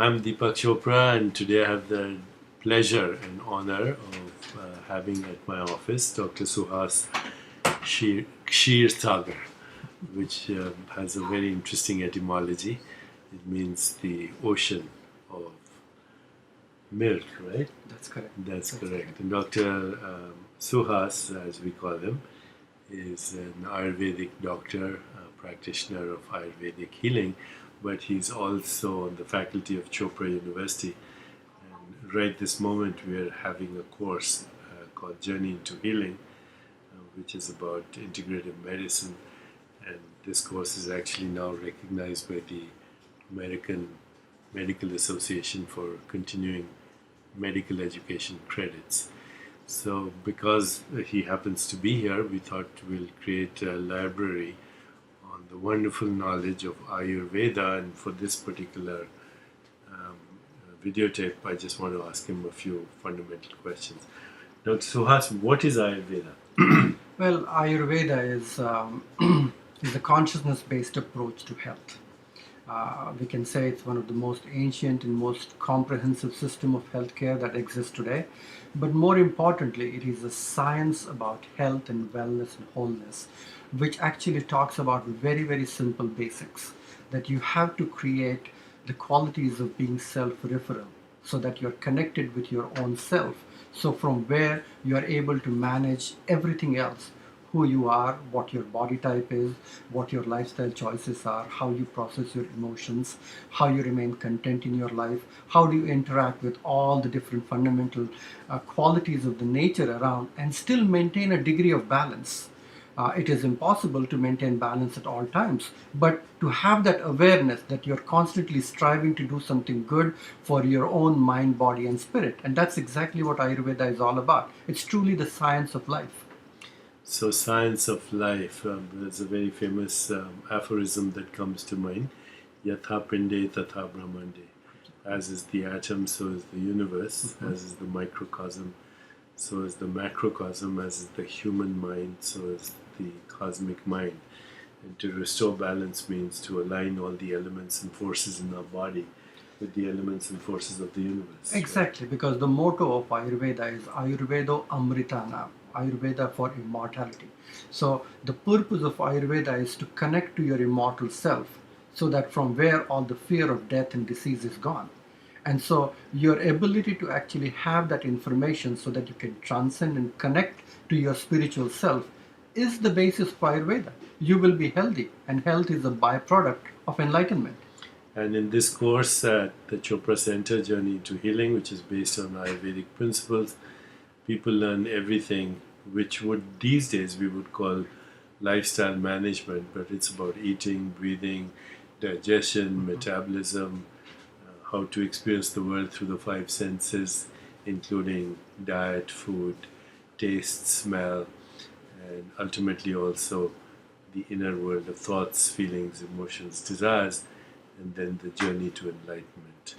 I'm Deepak Chopra, and today I have the pleasure and honor of having at my office Dr. Suhas Kshirsagar, which has a very interesting etymology. It means the ocean of milk, right? That's correct. That's correct. And Dr. Suhas, as we call him, is an Ayurvedic doctor, practitioner of Ayurvedic healing, but he's also on the faculty of Chopra University. And right this moment, we are having a course called Journey into Healing, which is about integrative medicine. And this course is actually now recognized by the American Medical Association for continuing medical education credits. So because he happens to be here, we thought we'll create a library on the wonderful knowledge of Ayurveda. And for this particular videotape, I just want to ask him a few fundamental questions. Dr. Suhas, what is Ayurveda? Well, Ayurveda is a consciousness-based approach to health. We can say it's one of the most ancient and most comprehensive system of healthcare that exists today. But more importantly, it is a science about health and wellness and wholeness, which actually talks about very, very simple basics, that you have to create the qualities of being self-referral so that you're connected with your own self. So from where you are able to manage everything else, who you are, what your body type is, what your lifestyle choices are, how you process your emotions, how you remain content in your life, how do you interact with all the different fundamental qualities of the nature around and still maintain a degree of balance. It is impossible to maintain balance at all times, but to have that awareness that you're constantly striving to do something good for your own mind, body, and spirit. And that's exactly what Ayurveda is all about. It's truly the science of life. So, science of life, there's a very famous aphorism that comes to mind. Yatha pinde tatha brahmande. As is the atom, so is the universe. As is the microcosm, so is the macrocosm. As is the human mind, so is the cosmic mind. And to restore balance means to align all the elements and forces in our body with the elements and forces of the universe. Exactly, right? Because the motto of Ayurveda is Ayurvedo Amritana. Ayurveda for immortality. So the purpose of Ayurveda is to connect to your immortal self so that from where all the fear of death and disease is gone. And so your ability to actually have that information so that you can transcend and connect to your spiritual self is the basis of Ayurveda. You will be healthy, and health is a byproduct of enlightenment. And in this course at the Chopra Center, Journey into Healing, which is based on Ayurvedic principles, people learn everything which these days we would call lifestyle management, but it's about eating, breathing, digestion, metabolism, how to experience the world through the five senses, including diet, food, taste, smell, and ultimately also the inner world of thoughts, feelings, emotions, desires, and then the journey to enlightenment.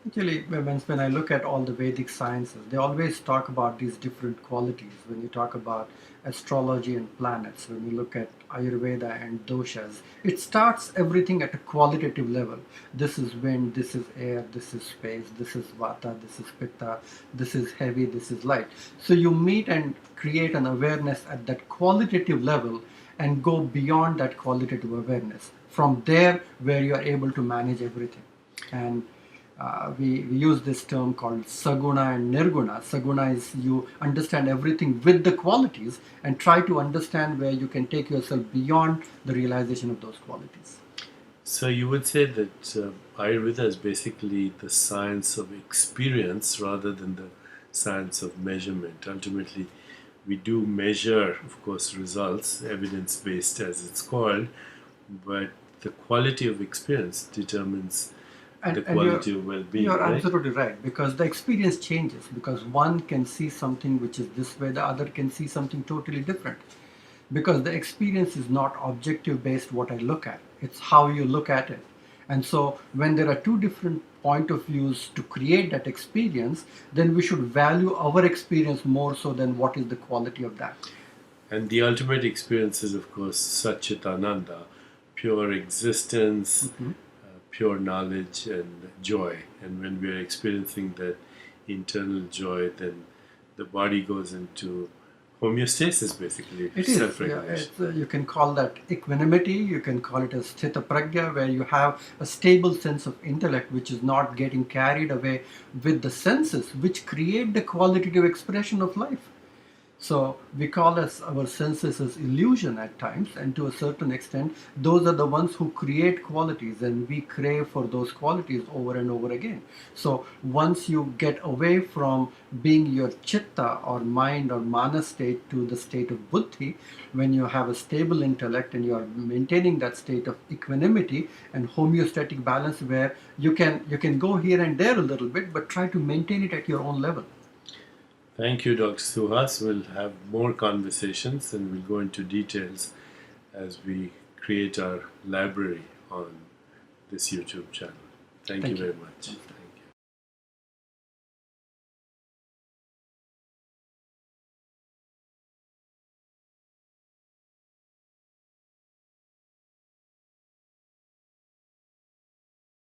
Actually, when I look at all the Vedic sciences, they always talk about these different qualities. When you talk about astrology and planets, when you look at Ayurveda and doshas, it starts everything at a qualitative level. This is wind, this is air, this is space, this is vata, this is pitta, this is heavy, this is light. So you meet and create an awareness at that qualitative level and go beyond that qualitative awareness. From there, where you are able to manage everything. And we use this term called saguna and nirguna. Saguna is you understand everything with the qualities and try to understand where you can take yourself beyond the realization of those qualities. So you would say that Ayurveda is basically the science of experience rather than the science of measurement. Ultimately, we do measure, of course, results, evidence-based as it's called, but the quality of experience determines the quality of well-being. You're right? Absolutely right, because the experience changes, because one can see something which is this way, the other can see something totally different. Because the experience is not objective based what I look at, it's how you look at it. And so when there are two different point of views to create that experience, then we should value our experience more so than what is the quality of that. And the ultimate experience is, of course, Satchitananda, pure existence, pure knowledge and joy. And when we are experiencing that internal joy, then the body goes into homeostasis, basically, It is. Yeah, self-regulation. you can call that equanimity. You can call it a sthita pragya, where you have a stable sense of intellect, which is not getting carried away with the senses, which create the qualitative expression of life. So we call our senses as illusion at times, and to a certain extent, those are the ones who create qualities, and we crave for those qualities over and over again. So once you get away from being your chitta or mind or mana state to the state of buddhi, when you have a stable intellect and you are maintaining that state of equanimity and homeostatic balance, where you can go here and there a little bit, but try to maintain it at your own level. Thank you, Dr. Suhas. We'll have more conversations and we'll go into details as we create our library on this YouTube channel. Thank you very much.